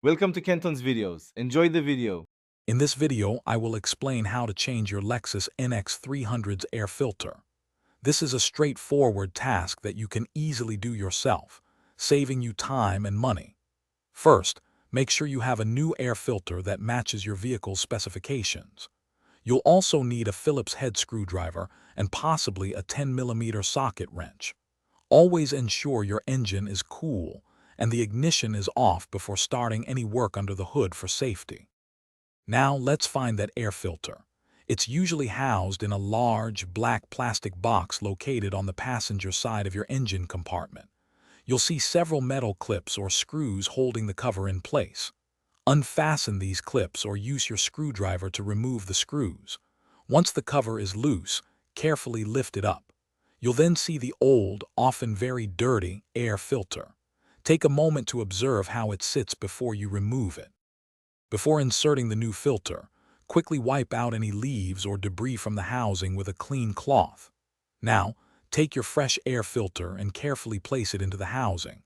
Welcome to Kenton's videos. Enjoy the video. In this video, I will explain how to change your Lexus NX 300's air filter. This is a straightforward task that you can easily do yourself, saving you time and money. First, make sure you have a new air filter that matches your vehicle's specifications. You'll also need a Phillips head screwdriver and possibly a 10mm socket wrench. Always ensure your engine is cool and the ignition is off before starting any work under the hood for safety. Now let's find that air filter. It's usually housed in a large, black plastic box located on the passenger side of your engine compartment. You'll see several metal clips or screws holding the cover in place. Unfasten these clips or use your screwdriver to remove the screws. Once the cover is loose, carefully lift it up. You'll then see the old, often very dirty, air filter. Take a moment to observe how it sits before you remove it. Before inserting the new filter, quickly wipe out any leaves or debris from the housing with a clean cloth. Now, take your fresh air filter and carefully place it into the housing.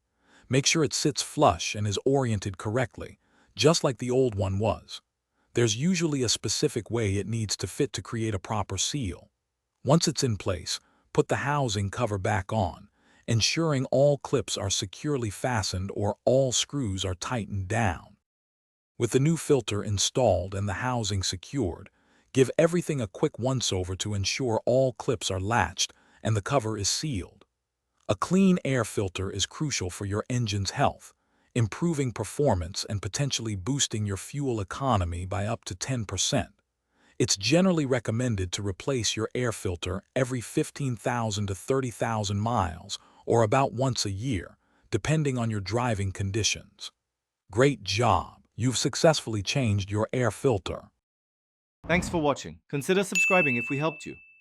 Make sure it sits flush and is oriented correctly, just like the old one was. There's usually a specific way it needs to fit to create a proper seal. Once it's in place, put the housing cover back on, ensuring all clips are securely fastened or all screws are tightened down. With the new filter installed and the housing secured, give everything a quick once-over to ensure all clips are latched and the cover is sealed. A clean air filter is crucial for your engine's health, improving performance and potentially boosting your fuel economy by up to 10%. It's generally recommended to replace your air filter every 15,000 to 30,000 miles, or about once a year, depending on your driving conditions. Great job! You've successfully changed your air filter. Thanks for watching. Consider subscribing if we helped you.